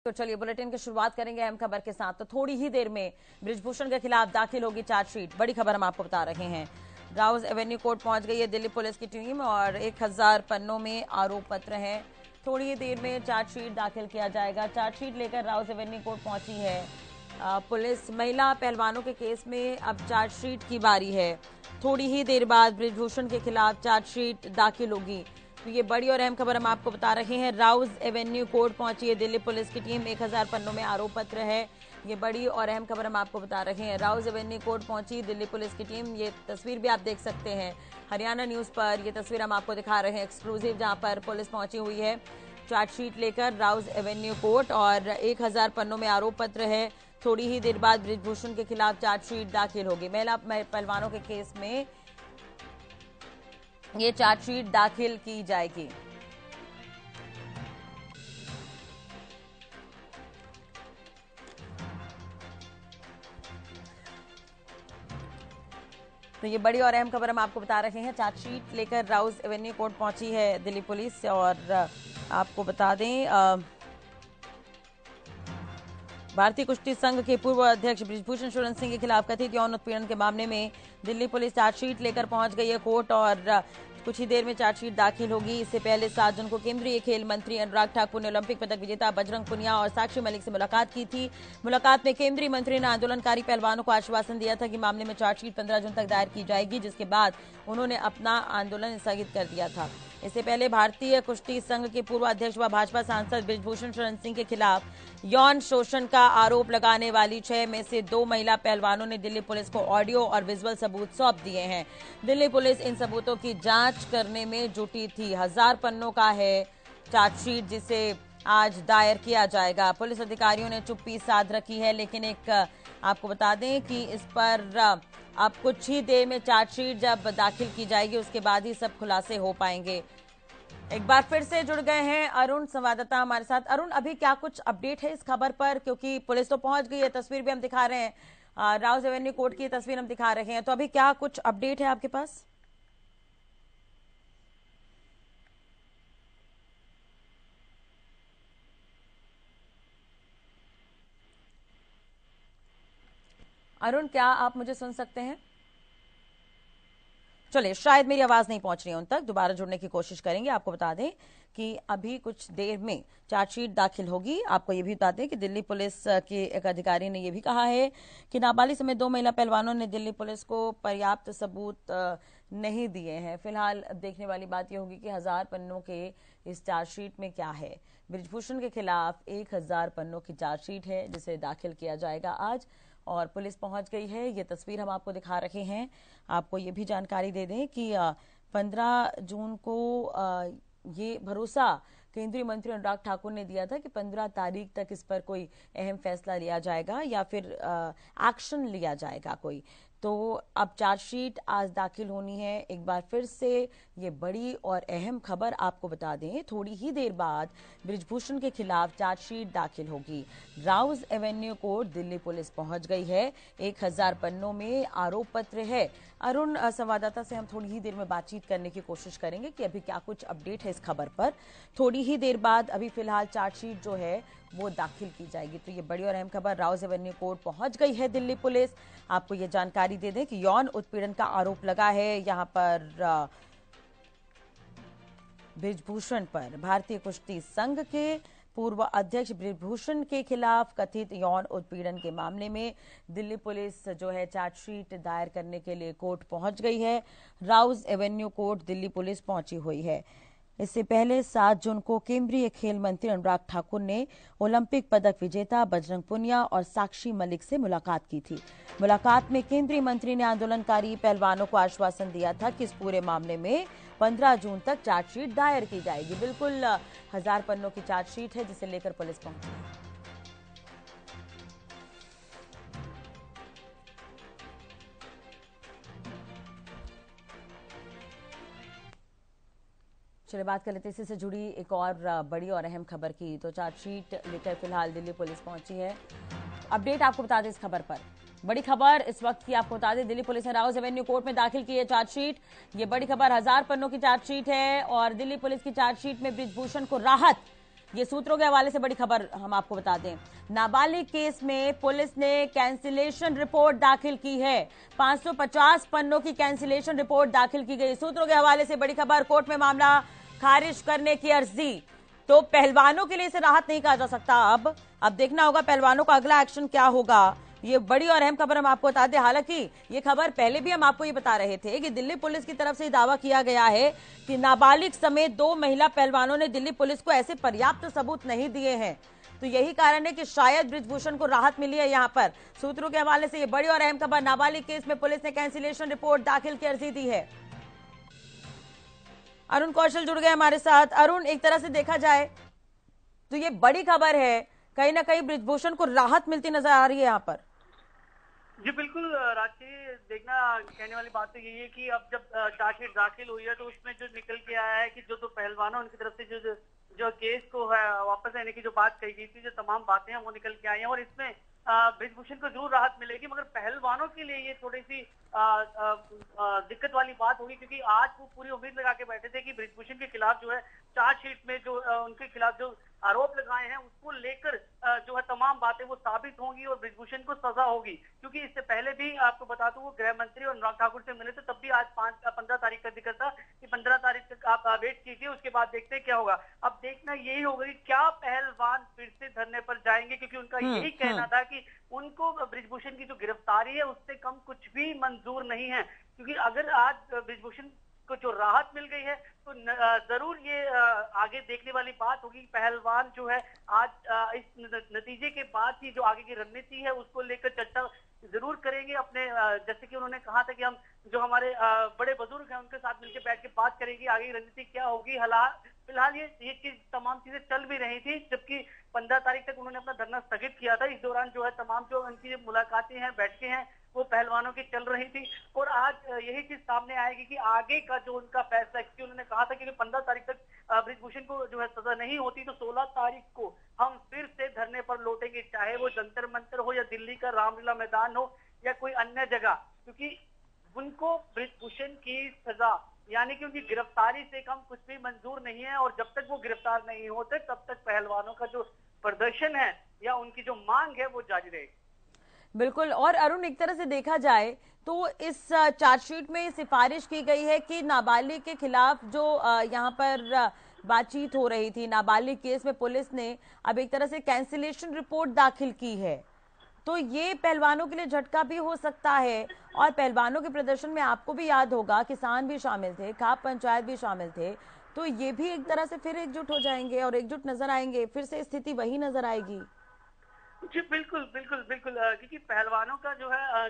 तो चलिए बुलेटिन की शुरुआत करेंगे अहम खबर के साथ। तो थोड़ी ही देर में बृजभूषण के खिलाफ दाखिल होगी चार्जशीट। बड़ी खबर हम आपको बता रहे हैं। राउज एवेन्यू कोर्ट पहुंच गई है दिल्ली पुलिस की टीम और 1000 पन्नों में आरोप पत्र है। थोड़ी ही देर में चार्जशीट दाखिल किया जाएगा। चार्जशीट लेकर राउज एवेन्यू कोर्ट पहुंची है पुलिस। महिला पहलवानों के केस में अब चार्जशीट की बारी है। थोड़ी ही देर बाद बृजभूषण के खिलाफ चार्जशीट दाखिल होगी। तो ये बड़ी और अहम खबर हम आपको बता रहे हैं। राउज एवेन्यू कोर्ट पहुंची है दिल्ली पुलिस की टीम। 1000 पन्नों में आरोप पत्र है। ये बड़ी और अहम खबर हम आपको बता रहे हैं। राउज एवेन्यू कोर्ट पहुंची दिल्ली पुलिस की टीम। ये तस्वीर भी आप देख सकते हैं हरियाणा न्यूज पर। ये तस्वीर हम आपको दिखा रहे हैं एक्सक्लूसिव, जहां पर पुलिस पहुंची हुई है चार्जशीट लेकर राउज एवेन्यू कोर्ट और 1000 पन्नों में आरोप पत्र है। थोड़ी ही देर बाद बृजभूषण के खिलाफ चार्जशीट दाखिल होगी। महिला पहलवानों के केस में ये चार्जशीट दाखिल की जाएगी। तो ये बड़ी और अहम खबर हम आपको बता रहे हैं। चार्जशीट लेकर राउज एवेन्यू कोर्ट पहुंची है दिल्ली पुलिस और आपको बता दें भारतीय कुश्ती संघ के पूर्व अध्यक्ष बृजभूषण शरण सिंह के खिलाफ कथित यौन उत्पीड़न के मामले में दिल्ली पुलिस चार्जशीट लेकर पहुंच गई है कोर्ट और कुछ ही देर में चार्जशीट दाखिल होगी। इससे पहले 7 जून को केंद्रीय खेल मंत्री अनुराग ठाकुर ने ओलंपिक पदक विजेता बजरंग पुनिया और साक्षी मलिक से मुलाकात की थी। मुलाकात में केंद्रीय मंत्री ने आंदोलनकारी पहलवानों को आश्वासन दिया था कि मामले में चार्जशीट 15 जून तक दायर की जाएगी, जिसके बाद उन्होंने अपना आंदोलन स्थगित कर दिया था। इससे पहले भारतीय कुश्ती संघ के पूर्व अध्यक्ष व भाजपा सांसद बृजभूषण शरण सिंह के खिलाफ यौन शोषण का आरोप लगाने वाली 6 में से 2 महिला पहलवानों ने दिल्ली पुलिस को ऑडियो और विजुअल सबूत सौंप दिए हैं। दिल्ली पुलिस इन सबूतों की जांच करने में जुटी थी। 1000 पन्नों का है चार्जशीट, जिसे आज दायर किया जाएगा। पुलिस अधिकारियों ने चुप्पी साध रखी है, लेकिन एक आपको बता दें कि इस पर अब कुछ ही देर में चार्जशीट जब दाखिल की जाएगी उसके बाद ही सब खुलासे हो पाएंगे। एक बार फिर से जुड़ गए हैं अरुण संवाददाता हमारे साथ। अरुण, अभी क्या कुछ अपडेट है इस खबर पर, क्योंकि पुलिस तो पहुंच गई है, तस्वीर भी हम दिखा रहे हैं, राउज एवेन्यू कोर्ट की तस्वीर हम दिखा रहे हैं, तो अभी क्या कुछ अपडेट है आपके पास? अरुण, क्या आप मुझे सुन सकते हैं? चलिए, शायद मेरी आवाज नहीं पहुंच रही है उन तक, दोबारा जुड़ने की कोशिश करेंगे। आपको बता दें कि अभी कुछ देर में चार्जशीट दाखिल होगी। आपको ये भी बता दें कि दिल्ली पुलिस के एक अधिकारी ने यह भी कहा है कि नाबालिग समेत 2 महिला पहलवानों ने दिल्ली पुलिस को पर्याप्त सबूत नहीं दिए हैं। फिलहाल देखने वाली बात यह होगी कि 1000 पन्नों के इस चार्जशीट में क्या है। बृजभूषण के खिलाफ 1000 पन्नों की चार्जशीट है, जिसे दाखिल किया जाएगा आज और पुलिस पहुंच गई है। ये तस्वीर हम आपको दिखा रहे हैं। आपको ये भी जानकारी दे दें कि 15 जून को ये भरोसा केंद्रीय मंत्री अनुराग ठाकुर ने दिया था कि 15 तारीख तक इस पर कोई अहम फैसला लिया जाएगा या फिर एक्शन लिया जाएगा कोई। तो अब चार्जशीट आज दाखिल होनी है। एक बार फिर से ये बड़ी और अहम खबर आपको बता दें, थोड़ी ही देर बाद बृजभूषण के खिलाफ चार्जशीट दाखिल होगी। Rouse Avenue court Delhi police पहुंच गई है। 1000 पन्नों में आरोप पत्र है। अरुण, संवाददाता से हम थोड़ी ही देर में बातचीत करने की कोशिश करेंगे कि अभी क्या कुछ अपडेट है इस खबर पर। थोड़ी ही देर बाद अभी फिलहाल चार्जशीट जो है वो दाखिल की जाएगी। तो ये बड़ी और अहम खबर, राउज एवेन्यू कोर्ट पहुंच गई है दिल्ली पुलिस। आपको ये जानकारी दे दें कि यौन उत्पीड़न का आरोप लगा है यहां पर बृजभूषण पर। भारतीय कुश्ती संघ के पूर्व अध्यक्ष बृजभूषण के खिलाफ कथित यौन उत्पीड़न के मामले में दिल्ली पुलिस जो है चार्जशीट दायर करने के लिए कोर्ट पहुंच गई है। Rouse Avenue court Delhi police पहुंची हुई है। इससे पहले 7 जून को केंद्रीय खेल मंत्री अनुराग ठाकुर ने ओलंपिक पदक विजेता बजरंग पुनिया और साक्षी मलिक से मुलाकात की थी। मुलाकात में केंद्रीय मंत्री ने आंदोलनकारी पहलवानों को आश्वासन दिया था कि इस पूरे मामले में 15 जून तक चार्जशीट दायर की जाएगी। बिल्कुल 1000 पन्नों की चार्जशीट है जिसे लेकर पुलिस पहुंची है। चलिए बात कर लेते हैं इसी से जुड़ी एक और बड़ी और अहम खबर की। तो चार्जशीट लेकर फिलहाल दिल्ली पुलिस पहुंची है। अपडेट आपको बता दें इस खबर पर। बड़ी खबर इस वक्त की आपको बता दें, दिल्ली पुलिस ने राउज एवेन्यू कोर्ट में दाखिल की है चार्जशीट। ये बड़ी खबर, 1000 पन्नों की चार्जशीट है और दिल्ली पुलिस की चार्जशीट में बृजभूषण को राहत ये सूत्रों के हवाले से बड़ी खबर हम आपको बता दें। नाबालिग केस में पुलिस ने कैंसिलेशन रिपोर्ट दाखिल की है। 550 पन्नों की कैंसिलेशन रिपोर्ट दाखिल की गई। सूत्रों के हवाले से बड़ी खबर, कोर्ट में मामला खारिज करने की अर्जी। तो पहलवानों के लिए इसे राहत नहीं कहा जा सकता। अब देखना होगा पहलवानों का अगला एक्शन क्या होगा। ये बड़ी और अहम खबर हम आपको बता दें। हालांकि ये खबर पहले भी हम आपको ये बता रहे थे कि दिल्ली पुलिस की तरफ से दावा किया गया है कि नाबालिग समेत 2 महिला पहलवानों ने दिल्ली पुलिस को ऐसे पर्याप्त सबूत नहीं दिए हैं। तो यही कारण है कि शायद बृजभूषण को राहत मिली है। यहां पर सूत्रों के हवाले से ये बड़ी और अहम खबर, नाबालिग केस में पुलिस ने कैंसिलेशन रिपोर्ट दाखिल की अर्जी दी है। अरुण कौशल जुड़ गए हमारे साथ। अरुण, एक तरह से देखा जाए तो ये बड़ी खबर है, कहीं ना कहीं बृजभूषण को राहत मिलती नजर आ रही है यहाँ पर। जी बिल्कुल राशि, देखना कहने वाली बात तो यही है कि अब जब चार्जशीट दाखिल हुई है तो उसमें जो निकल के आया है कि जो पहलवानों उनकी तरफ से जो केस को है वापस लेने की जो बात कही गई थी, जो तमाम बातें हैं वो निकल के आई हैं और इसमें बृजभूषण को जरूर राहत मिलेगी, मगर पहलवानों के लिए ये थोड़ी सी दिक्कत वाली बात होगी, क्योंकि आज वो पूरी उम्मीद लगा के बैठे थे कि बृजभूषण के खिलाफ जो है चार्जशीट में जो उनके खिलाफ जो आरोप लगाए हैं उसको लेकर जो है तमाम बातें वो साबित होंगी और बृजभूषण को सजा होगी। क्योंकि इससे पहले भी आपको बता दूं वो गृह मंत्री और अनुराग ठाकुर से मिले थे, तब भी आज 15 तारीख का जिक्र था कि 15 तारीख तक आप वेट कीजिए, उसके बाद देखते हैं क्या होगा। अब देखना यही होगा कि क्या पहलवान फिर से धरने पर जाएंगे, क्योंकि उनका यही कहना था कि उनको बृजभूषण की जो गिरफ्तारी है उससे कम कुछ भी मंजूर नहीं है। क्योंकि अगर आज बृजभूषण को जो राहत मिल गई है तो जरूर ये आगे देखने वाली बात होगी। पहलवान जो है आज इस नतीजे के बाद ही जो आगे की रणनीति है उसको लेकर चर्चा जरूर करेंगे अपने, जैसे कि उन्होंने कहा था कि हम जो हमारे बड़े बुजुर्ग हैं उनके साथ मिलकर बैठ के बात करेंगे आगे की रणनीति क्या होगी। फिलहाल ये चीज तमाम चीजें चल भी रही थी, जबकि 15 तारीख तक उन्होंने अपना धरना स्थगित किया था। इस दौरान जो है तमाम जो उनकी मुलाकातें हैं, बैठकें हैं, वो पहलवानों की चल रही थी और आज यही चीज सामने आएगी कि आगे का जो उनका फैसला, क्योंकि उन्होंने कहा था कि 15 तारीख तक बृजभूषण को जो है सजा नहीं होती तो 16 तारीख को हम फिर से धरने पर लौटेंगे, चाहे वो जंतर मंतर हो या दिल्ली का रामलीला मैदान हो या कोई अन्य जगह, क्योंकि उनको बृजभूषण की सजा यानी कि उनकी गिरफ्तारी से कम कुछ भी मंजूर नहीं है और जब तक वो गिरफ्तार नहीं होते तब तक पहलवानों का जो प्रदर्शन है या उनकी जो मांग है वो जारी रहेगी। बिल्कुल। और अरुण, एक तरह से देखा जाए तो इस चार्जशीट में सिफारिश की गई है कि नाबालिग के खिलाफ जो यहाँ पर बातचीत हो रही थी, नाबालिग केस में पुलिस ने अब एक तरह से कैंसिलेशन रिपोर्ट दाखिल की है। तो ये पहलवानों के लिए झटका भी हो सकता है और पहलवानों के प्रदर्शन में आपको भी याद होगा किसान भी शामिल थे, खाप पंचायत भी शामिल थे, तो ये भी एक तरह से फिर एकजुट हो जाएंगे और एकजुट नजर आएंगे, फिर से स्थिति वही नजर आएगी। जी बिल्कुल बिल्कुल बिल्कुल, क्योंकि पहलवानों का जो है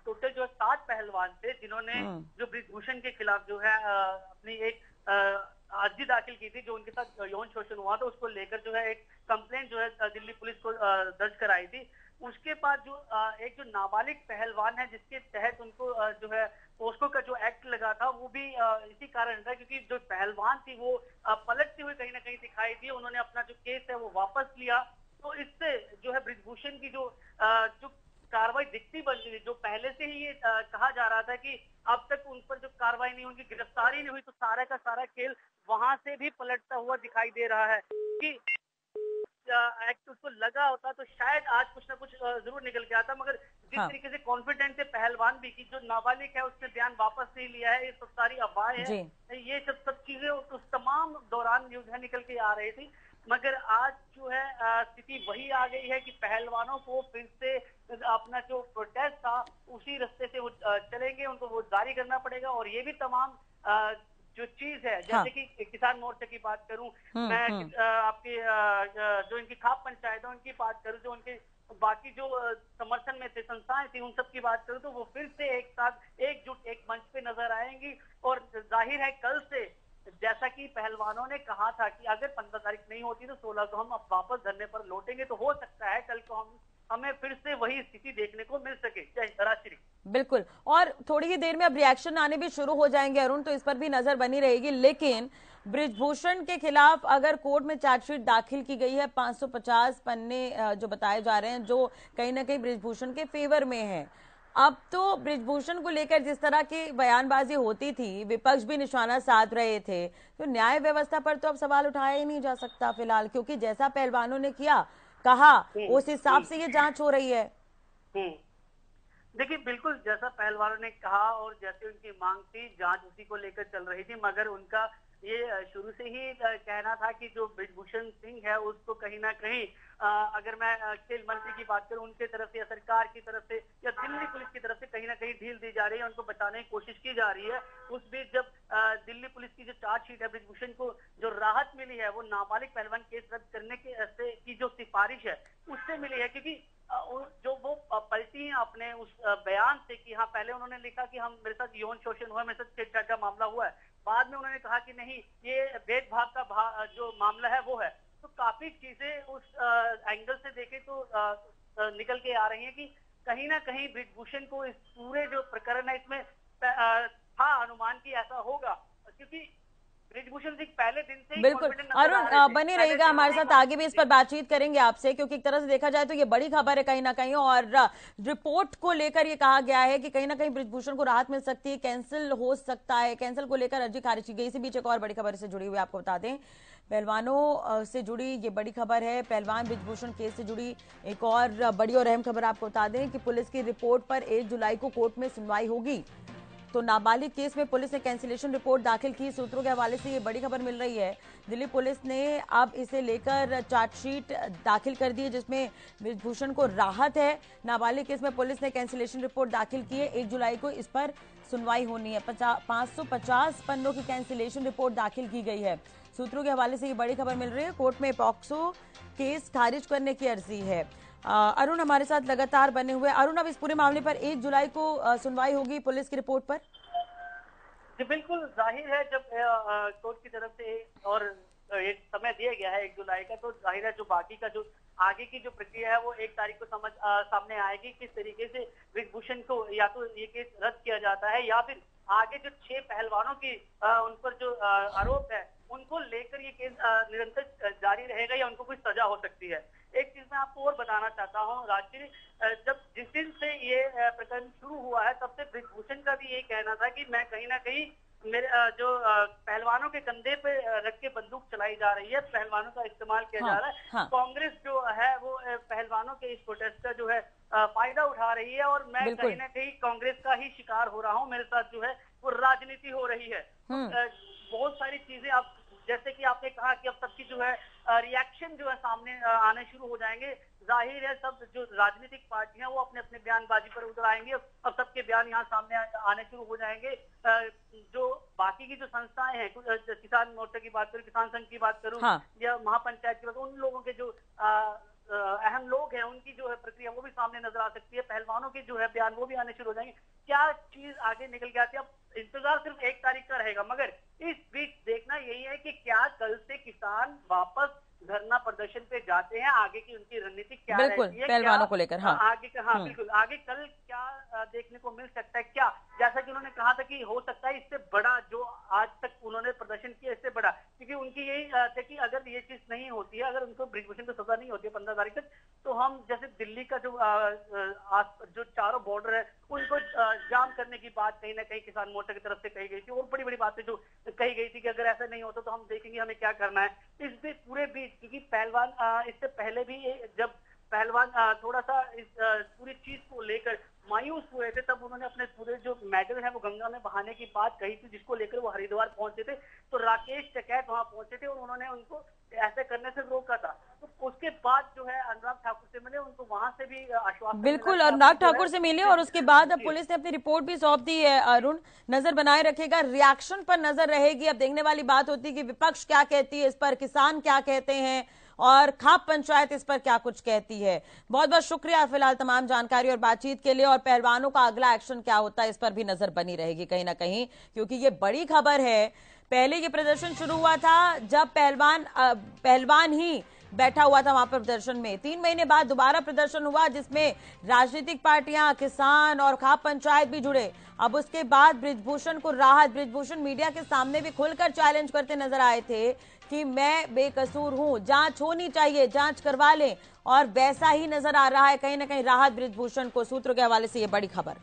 टोटल जो है 7 पहलवान थे जिन्होंने जो बृजभूषण के खिलाफ जो है अपनी एक अर्जी दाखिल की थी, जो उनके साथ यौन शोषण हुआ था उसको लेकर जो है एक कंप्लेंट जो है दिल्ली पुलिस को दर्ज कराई थी। उसके बाद जो एक जो नाबालिग पहलवान है जिसके तहत उनको जो है पोस्को का जो एक्ट लगा था वो भी इसी कारण था, क्योंकि जो पहलवान थी वो पलटती हुई कहीं ना कहीं दिखाई दी, उन्होंने अपना जो केस है वो वापस लिया। तो इससे जो है बृजभूषण की जो कार्रवाई दिखती बनती थी, जो पहले से ही ये कहा जा रहा था कि अब तक उन पर जो कार्रवाई नहीं, उनकी गिरफ्तारी नहीं हुई, तो सारा का सारा खेल वहां से भी पलटता हुआ दिखाई दे रहा है कि एक्ट उसको लगा होता तो शायद आज कुछ ना कुछ जरूर निकल के आता, मगर जिस तरीके से कॉन्फिडेंस से पहलवान भी की जो नाबालिग है उसने बयान वापस नहीं लिया है, ये सब सारी अफवाहें हैं, ये सब चीजें उस तमाम दौरान न्यूज है निकल के आ रही थी। मगर आज जो है स्थिति वही आ गई है कि पहलवानों को फिर से अपना जो प्रोटेस्ट था उसी रास्ते से वो चलेंगे, उनको वो जारी करना पड़ेगा। और ये भी तमाम जो चीज है, जैसे कि किसान मोर्चा की बात करूं मैं, आपके जो इनकी खाप पंचायत है उनकी बात करूं, जो उनके बाकी जो समर्थन में थे संस्थाएं थी उन सब की बात करूं, तो वो फिर से एक साथ एकजुट एक मंच पे नजर आएंगी। और जाहिर है कल से जैसा कि पहलवानों ने कहा था कि अगर 15 तारीख नहीं होती तो 16 को हम अब वापस धरने पर लौटेंगे, तो हो सकता है कल को हमें फिर से वही स्थिति देखने को मिल सके। जय। बिल्कुल। और थोड़ी ही देर में अब रिएक्शन आने भी शुरू हो जाएंगे अरुण, तो इस पर भी नजर बनी रहेगी। लेकिन बृजभूषण के खिलाफ अगर कोर्ट में चार्जशीट दाखिल की गई है, 550 पन्ने जो बताए जा रहे हैं, जो कहीं ना कहीं बृजभूषण के फेवर में है, अब तो बृजभूषण को लेकर जिस तरह की बयानबाजी होती थी, विपक्ष भी निशाना साध रहे थे, तो न्याय व्यवस्था पर तो अब सवाल उठाया ही नहीं जा सकता फिलहाल, क्योंकि जैसा पहलवानों ने किया कहा उस हिसाब से ये जांच हो रही है। हम्म। देखिए, बिल्कुल जैसा पहलवानों ने कहा और जैसे उनकी मांग थी, जांच उसी को लेकर चल रही थी, मगर उनका ये शुरू से ही कहना था कि जो बृजभूषण सिंह है उसको कहीं ना कहीं अगर मैं खेल मंत्री की बात करूं, उनके तरफ से या सरकार की तरफ से या दिल्ली पुलिस की तरफ से कहीं ना कहीं ढील दी जा रही है, उनको बचाने की कोशिश की जा रही है। उस बीच जब दिल्ली पुलिस की जो चार्जशीट है, बृजभूषण को जो राहत मिली है वो नाबालिग पहलवान केस रद्द करने के की जो सिफारिश है उससे मिली है, क्योंकि जो वो पलटी है अपने उस बयान से कि हाँ, पहले उन्होंने लिखा कि हम मेरे साथ यौन शोषण हुआ, मेरे साथ छेड़छाड़ का मामला हुआ है, बाद में उन्होंने कहा कि नहीं, ये भेदभाव का जो मामला है वो है। तो काफी चीजें उस एंगल से देखें तो निकल के आ रही हैं कि कहीं ना कहीं बृजभूषण को इस पूरे जो प्रकरण है इसमें था अनुमान कि ऐसा होगा, क्योंकि बृजभूषण सिंह पहले दिन से बिल्कुल। अरुण बने रहिएगा हमारे साथ, आगे भी इस पर बातचीत करेंगे आपसे, क्योंकि एक तरह से देखा जाए तो ये बड़ी खबर है कहीं ना कहीं, और रिपोर्ट को लेकर ये कहा गया है कि कहीं ना कहीं बृजभूषण को राहत मिल सकती है, कैंसिल हो सकता है, कैंसिल को लेकर अर्जी खारिज की गई। इसी बीच एक और बड़ी खबर से जुड़ी हुई आपको बता दें, पहलवानों से जुड़ी ये बड़ी खबर है, पहलवान बृजभूषण केस से जुड़ी एक और बड़ी और अहम खबर आपको बता दें कि पुलिस की रिपोर्ट पर 1 जुलाई को कोर्ट में सुनवाई होगी। तो नाबालिग केस में पुलिस ने कैंसिलेशन रिपोर्ट दाखिल की। सूत्रों के हवाले से ये बड़ी खबर मिल रही है, दिल्ली पुलिस ने अब इसे लेकर चार्जशीट दाखिल कर दी है जिसमें बृजभूषण को राहत है। नाबालिग केस में पुलिस ने कैंसिलेशन रिपोर्ट दाखिल की है, 1 जुलाई को इस पर सुनवाई होनी है। 550 पन्नों की कैंसिलेशन रिपोर्ट दाखिल की गई है। सूत्रों के हवाले से ये बड़ी खबर मिल रही है, कोर्ट में पॉक्सो केस खारिज करने की अर्जी है। अरुण हमारे साथ लगातार बने हुए। अरुण, अब इस पूरे मामले पर 1 जुलाई को सुनवाई होगी पुलिस की रिपोर्ट पर। जी बिल्कुल, जाहिर है जब कोर्ट की तरफ से और एक समय दिया गया है 1 जुलाई का, तो जाहिर है जो बाकी का जो आगे की जो प्रक्रिया है वो 1 तारीख को सामने आएगी, किस तरीके से बृजभूषण को या तो ये केस रद्द किया जाता है या फिर आगे जो 6 पहलवानों की उन पर जो आरोप है उनको लेकर ये केस निरंतर जारी रहेगा या उनको कोई सजा हो सकती है। एक चीज मैं आपको और बताना चाहता हूँ राजश्री, जब जिस दिन से ये प्रकरण शुरू हुआ है तब से बृजभूषण का भी यही कहना था कि मैं कहीं ना कहीं मेरे जो पहलवानों के कंधे पे रख के बंदूक चलाई जा रही है, पहलवानों का इस्तेमाल किया जा रहा है। हाँ। कांग्रेस जो है वो पहलवानों के इस प्रोटेस्ट का जो है फायदा उठा रही है और मैं कहीं ना कहीं कांग्रेस का ही शिकार हो रहा हूँ, मेरे साथ जो है वो राजनीति हो रही है। बहुत सारी चीजें आप जैसे कि आपने कहा कि अब सबकी जो है रिएक्शन जो है सामने आने शुरू हो जाएंगे। जाहिर है सब जो राजनीतिक पार्टियां वो अपने अपने बयानबाजी पर उतर आएंगे, अब सबके बयान यहाँ सामने आने शुरू हो जाएंगे। जो बाकी की जो संस्थाएं हैं, किसान मोर्चा की बात करूं, किसान संघ की बात करूं, हाँ। या महापंचायत की बात, उन लोगों के जो अहम लोग हैं उनकी जो है प्रक्रिया वो भी सामने नजर आ सकती है। पहलवानों के जो है बयान वो भी आने शुरू हो जाएंगे। क्या चीज आगे निकल के आती है, अब इंतजार सिर्फ 1 तारीख का रहेगा, मगर इस बीच देखना यही है कि क्या कल से किसान वापस धरना प्रदर्शन पे जाते हैं, आगे की उनकी रणनीति क्या रहती है पहलवानों को लेकर। हाँ आगे का, हाँ बिल्कुल, आगे कल क्या देखने को मिल सकता है, क्या जैसा कि उन्होंने कहा था कि हो सकता है इससे बड़ा जो आज तक उन्होंने प्रदर्शन किया इससे बड़ा, क्योंकि उनकी यही थे कि अगर ये चीज नहीं होती है, अगर उनको बृजभूषण को सजा नहीं होती है 15 तारीख तक, तो हम जैसे दिल्ली का जो चारों बॉर्डर है उनको जाम करने की बात कहीं ना कहीं किसान मोर्चा की तरफ से कही गई थी और बड़ी बड़ी बातें जो कही गई थी कि अगर ऐसा नहीं होता तो हम देखेंगे हमें क्या करना है। इस बीच पूरे बीच, क्योंकि पहलवान इससे पहले भी जब पहलवान थोड़ा सा इस पूरी चीज को लेकर मायूस हुए थे तब उन्होंने अपने पूरे जो मेडल है वो गंगा में बहाने की बात कही थी, जिसको लेकर वो हरिद्वार पहुंचे थे। तो राकेश टिकैत वहां पहुंचे थे और उन्होंने उनको ऐसे करने से रोका था। तो उसके बाद जो है अनुराग ठाकुर से मिले, उनको वहां से भी आश्वासन, बिल्कुल अनुराग ठाकुर से मिले और उसके बाद अब पुलिस ने अपनी रिपोर्ट भी सौंप दी है। अरुण नजर बनाए रखेगा, रिएक्शन पर नजर रहेगी। अब देखने वाली बात होती है कि विपक्ष क्या कहती है इस पर, किसान क्या कहते हैं और खाप पंचायत इस पर क्या कुछ कहती है। बहुत बहुत शुक्रिया फिलहाल तमाम जानकारी और बातचीत के लिए, और पहलवानों का अगला एक्शन क्या होता है इस पर भी नजर बनी रहेगी कहीं ना कहीं, क्योंकि ये बड़ी खबर है। पहले ये प्रदर्शन शुरू हुआ था जब पहलवान ही बैठा हुआ था वहां पर प्रदर्शन में, 3 महीने बाद दोबारा प्रदर्शन हुआ जिसमें राजनीतिक पार्टियां, किसान और खाप पंचायत भी जुड़े। अब उसके बाद बृजभूषण को राहत, बृजभूषण मीडिया के सामने भी खुलकर चैलेंज करते नजर आए थे कि मैं बेकसूर हूं, जांच होनी चाहिए, जांच करवा लें, और वैसा ही नजर आ रहा है कहीं ना कहीं राहत बृजभूषण को। सूत्रों के हवाले से ये बड़ी खबर।